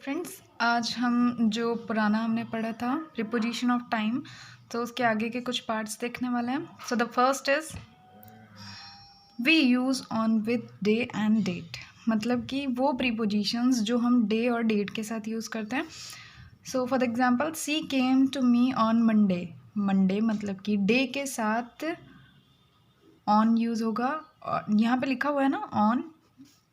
Friends, आज हम जो पुराना हमने पढ़ा था प्रीपोजिशन ऑफ टाइम, तो उसके आगे के कुछ पार्ट्स देखने वाले हैं। So the first is we use on with day and date, मतलब कि वो प्रीपोजिशंस जो हम डे और डेट के साथ यूज़ करते हैं। So for the example, she came to me on Monday. Monday मतलब कि डे के साथ ऑन यूज़ होगा, और यहाँ पे लिखा हुआ है ना on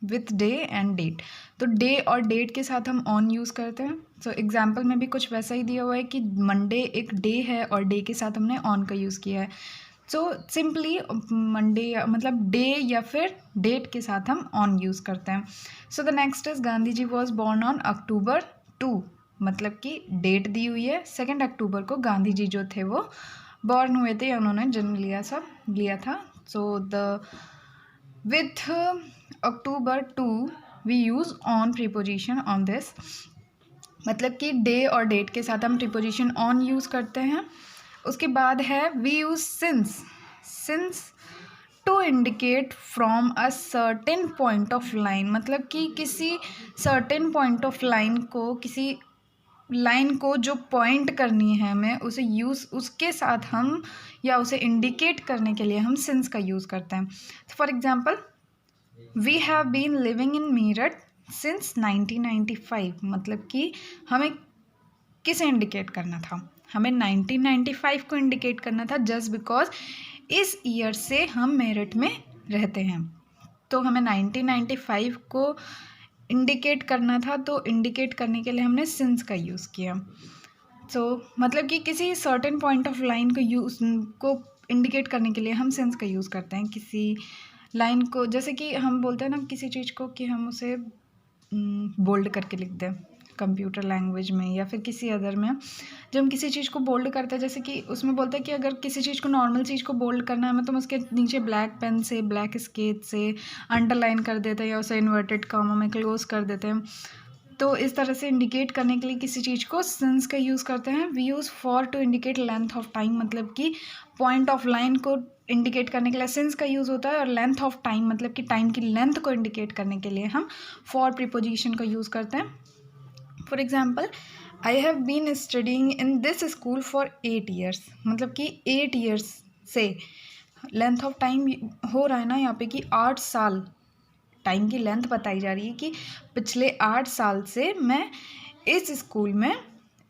with day and date, तो डे और डेट के साथ हम ऑन यूज़ करते हैं। सो एग्जाम्पल में भी कुछ वैसा ही दिया हुआ है कि मंडे एक डे है और डे के साथ हमने ऑन का यूज़ किया है। सो सिंपली मंडे मतलब डे या फिर डेट के साथ हम ऑन यूज़ करते हैं। So the next is Gandhi ji was born on October 2, मतलब कि डेट दी हुई है 2 अक्टूबर को गांधी जी जो थे वो बॉर्न हुए थे, उन्होंने जन्म लिया था। So the with October 2 we use on preposition on this, मतलब कि डे और डेट के साथ हम प्रीपोजिशन ऑन यूज़ करते हैं। उसके बाद है we use since to indicate from a certain point of line, मतलब कि किसी सर्टेन पॉइंट ऑफ लाइन को, किसी लाइन को जो पॉइंट करनी है हमें, उसे यूज़ उसके साथ हम या उसे इंडिकेट करने के लिए हम सिंस का यूज़ करते हैं। For example, we have been living in Meerut since 1995, मतलब कि हमें किसे इंडिकेट करना था, हमें 1995 को इंडिकेट करना था, जस्ट बिकॉज इस ईयर से हम मेरठ में रहते हैं, तो हमें 1995 को इंडिकेट करना था, तो इंडिकेट करने के लिए हमने सिंस का यूज़ किया। सो मतलब कि किसी सर्टेन पॉइंट ऑफ लाइन को इंडिकेट करने के लिए हम सिंस का यूज़ करते हैं। किसी लाइन को, जैसे कि हम बोलते हैं ना किसी चीज़ को कि हम उसे बोल्ड करके लिख दें कंप्यूटर लैंग्वेज में या फिर किसी अदर में, जब हम किसी चीज़ को बोल्ड करते हैं, जैसे कि उसमें बोलते हैं कि अगर किसी चीज़ को, नॉर्मल चीज़ को बोल्ड करना है हमें, तो हम उसके नीचे ब्लैक पेन से, ब्लैक स्केच से अंडरलाइन कर देते हैं या उसे इन्वर्टेड कॉमा में क्लोज कर देते हैं। तो इस तरह से इंडिकेट करने के लिए किसी चीज़ को सिंस का यूज़ करते हैं। We use for to indicate length of time, मतलब कि पॉइंट ऑफ लाइन को इंडिकेट करने के लिए सिंस का यूज़ होता है, और लेंथ ऑफ टाइम मतलब कि टाइम की लेंथ को इंडिकेट करने के लिए हम फॉर प्रीपोजिशन का यूज़ करते हैं। For example, I have been studying in this school for 8 years, मतलब कि 8 years से लेंथ ऑफ टाइम हो रहा है ना यहाँ पे कि 8 साल, टाइम की लेंथ बताई जा रही है कि पिछले 8 साल से मैं इस स्कूल में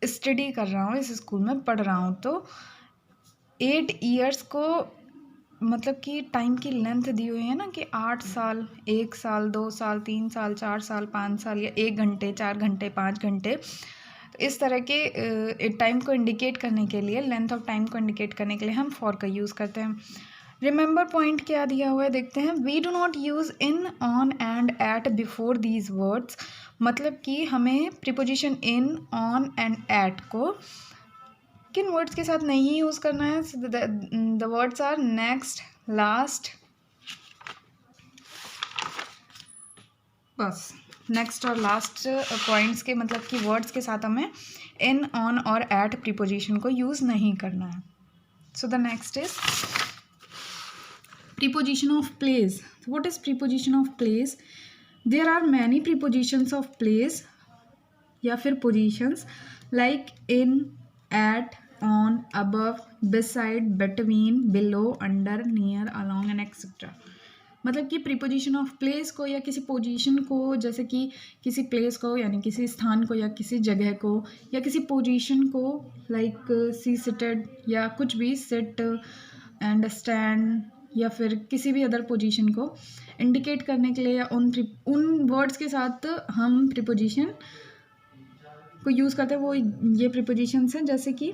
स्टडी कर रहा हूँ, इस स्कूल में पढ़ रहा हूँ। तो 8 years को मतलब कि टाइम की लेंथ दी हुई है ना कि 8 साल, 1 साल, 2 साल, 3 साल, 4 साल, 5 साल, या 1 घंटे, 4 घंटे, 5 घंटे, तो इस तरह के टाइम को इंडिकेट करने के लिए, लेंथ ऑफ टाइम को इंडिकेट करने के लिए हम फॉर का यूज़ करते हैं। रिमेंबर पॉइंट क्या दिया हुआ है देखते हैं। We do not use in, on and at before these words, मतलब कि हमें preposition in, on and at को किन वर्ड्स के साथ नहीं यूज़ करना है। The words are next, last, बस नेक्स्ट और लास्ट पॉइंट्स के, मतलब कि वर्ड्स के साथ हमें इन, ऑन और एट प्रीपोजिशन को यूज़ नहीं करना है। So the next is preposition of place. What is preposition of place? There are many prepositions of place या फिर positions like in, at, on, above, beside, between, below, under, near, along and etc. मतलब कि preposition of place को या किसी position को, जैसे कि किसी प्लेस को यानी किसी स्थान को या किसी जगह को या किसी पोजीशन को, लाइक सी सिटेड या कुछ भी, सिट एंड स्टैंड, या फिर किसी भी अदर पोजीशन को इंडिकेट करने के लिए या उन वर्ड्स के साथ हम प्रीपोजिशन को यूज़ करते हैं। वो ये प्रीपोजिशंस हैं, जैसे कि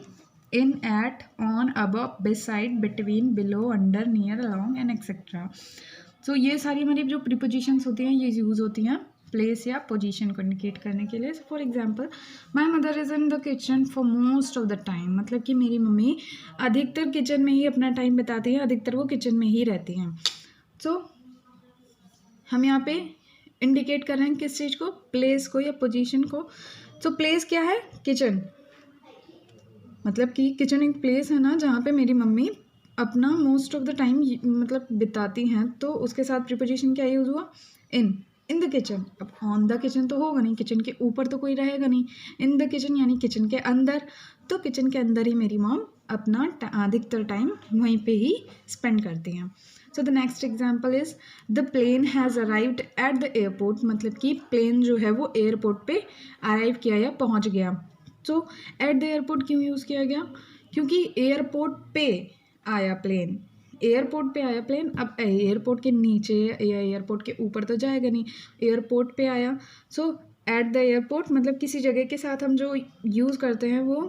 in, at, on, above, beside, between, below, under, near, along and etcetera. So ये सारी हमारी जो प्रीपोजिशंस होती हैं ये यूज़ होती हैं प्लेस या पोजीशन को इंडिकेट करने के लिए। For example, my mother is in the kitchen for most of the time, मतलब कि मेरी मम्मी अधिकतर किचन में ही अपना टाइम बिताती हैं, अधिकतर वो किचन में ही रहती हैं। सो हम यहाँ पे इंडिकेट कर रहे हैं किस चीज़ को, प्लेस को या पोजीशन को। सो प्लेस क्या है, किचन, मतलब कि किचन एक प्लेस है ना जहाँ पे मेरी मम्मी अपना मोस्ट ऑफ द टाइम मतलब बिताती हैं, तो उसके साथ प्रीपोजिशन क्या यूज़ हुआ, इन। इन द किचन, अब ऑन द किचन तो होगा नहीं, किचन के ऊपर तो कोई रहेगा नहीं, इन द किचन यानी किचन के अंदर, तो किचन के अंदर ही मेरी मॉम अपना अधिकतर टाइम वहीं पे ही स्पेंड करती हैं। So the next example is the plane has arrived at the airport, मतलब कि प्लेन जो है वो एयरपोर्ट पे अराइव किया या पहुंच गया। सो एट द एयरपोर्ट क्यों यूज़ किया गया, क्योंकि एयरपोर्ट पे आया प्लेन, एयरपोर्ट पे आया प्लेन, अब एयरपोर्ट के नीचे या एयरपोर्ट के ऊपर तो जाएगा नहीं, एयरपोर्ट पे आया। सो एट द एयरपोर्ट मतलब किसी जगह के साथ हम जो यूज़ करते हैं वो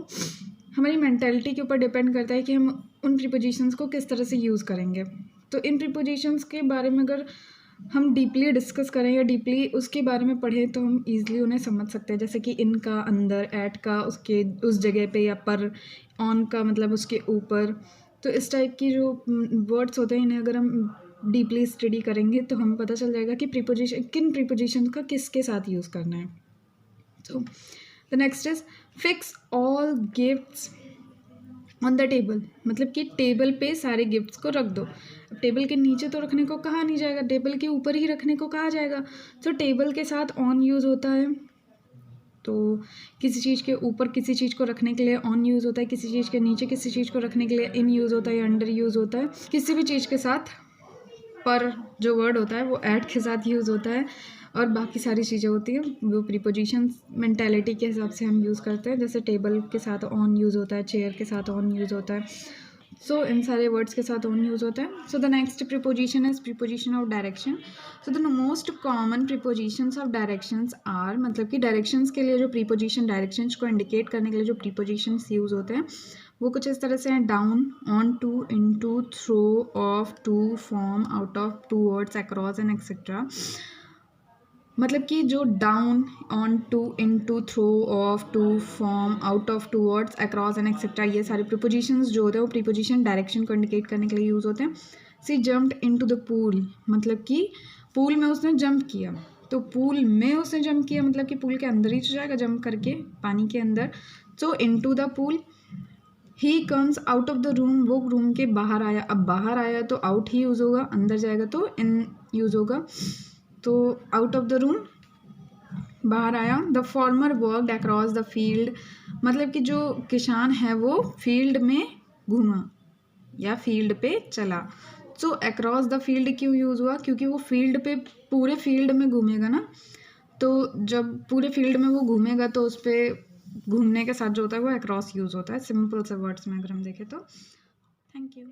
हमारी मेंटालिटी के ऊपर डिपेंड करता है कि हम उन प्रीपोजिशंस को किस तरह से यूज़ करेंगे। तो इन प्रीपोजिशंस के बारे में अगर हम डीपली डिस्कस करें या डीपली उसके बारे में पढ़ें तो हम ईज़िली उन्हें समझ सकते हैं, जैसे कि इन का अंदर, एट का उसके उस जगह पे, या पर, ऑन का मतलब उसके ऊपर। तो इस टाइप की जो वर्ड्स होते हैं इन्हें अगर हम डीपली स्टडी करेंगे तो हमें पता चल जाएगा कि प्रीपोजिशन किन प्रीपोजिशन का किसके साथ यूज़ करना है। So the next is fix all gifts on the table, मतलब कि टेबल पे सारे गिफ्ट्स को रख दो। अब टेबल के नीचे तो रखने को कहा नहीं जाएगा, टेबल के ऊपर ही रखने को कहा जाएगा। तो टेबल के साथ ऑन यूज़ होता है, तो किसी चीज़ के ऊपर किसी चीज़ को रखने के लिए ऑन यूज़ होता है, किसी चीज़ के नीचे किसी चीज़ को रखने के लिए इन यूज़ होता है या अंडर यूज़ होता है। किसी भी चीज़ के साथ पर जो वर्ड होता है वो एट के साथ यूज़ होता है, और बाकी सारी चीज़ें होती हैं वो प्रीपोजिशन मेंटालिटी के हिसाब से हम यूज़ करते हैं। जैसे टेबल के साथ ऑन यूज़ होता है, चेयर के साथ ऑन यूज़ होता है, सो इन सारे वर्ड्स के साथ ऑन यूज़ होता है। So the next preposition is preposition of direction. So the most common prepositions of directions are, मतलब कि डायरेक्शंस के लिए जो प्रीपोजिशन, डायरेक्शंस को इंडिकेट करने के लिए जो प्रीपोजिशंस यूज़ होते हैं वो कुछ इस तरह से हैं: down, onto, into, through, off, to, from, out of, towards, across and etcetera. मतलब कि जो down, onto, into, through, off, to, from, out of, towards, across and etcetera, ये सारे प्रीपोजिशंस जो होते हैं वो preposition direction को इंडिकेट करने के लिए यूज़ होते हैं। सी जम्प्ड इनटू द पूल, मतलब कि पूल में उसने जंप किया, तो पूल में उसने जंप किया मतलब कि पूल के अंदर ही तो जाएगा जंप करके, पानी के अंदर। सो into the pool. He comes out of the room, वो रूम के बाहर आया, अब बाहर आया तो आउट ही यूज़ होगा, अंदर जाएगा तो इन यूज़ होगा, तो आउट ऑफ द रूम, बाहर आया। The farmer worked across the field, मतलब कि जो किसान है वो फील्ड में घूमा या फील्ड पे चला। सो अक्रॉस द फील्ड क्यों यूज़ हुआ, क्योंकि वो फील्ड पे, पूरे फील्ड में घूमेगा ना, तो जब पूरे फील्ड में वो घूमेगा तो उस पर घूमने के साथ जो होता है वो अक्रॉस यूज़ होता है, सिंपल से वर्ड्स में अगर हम देखें तो। Thank you.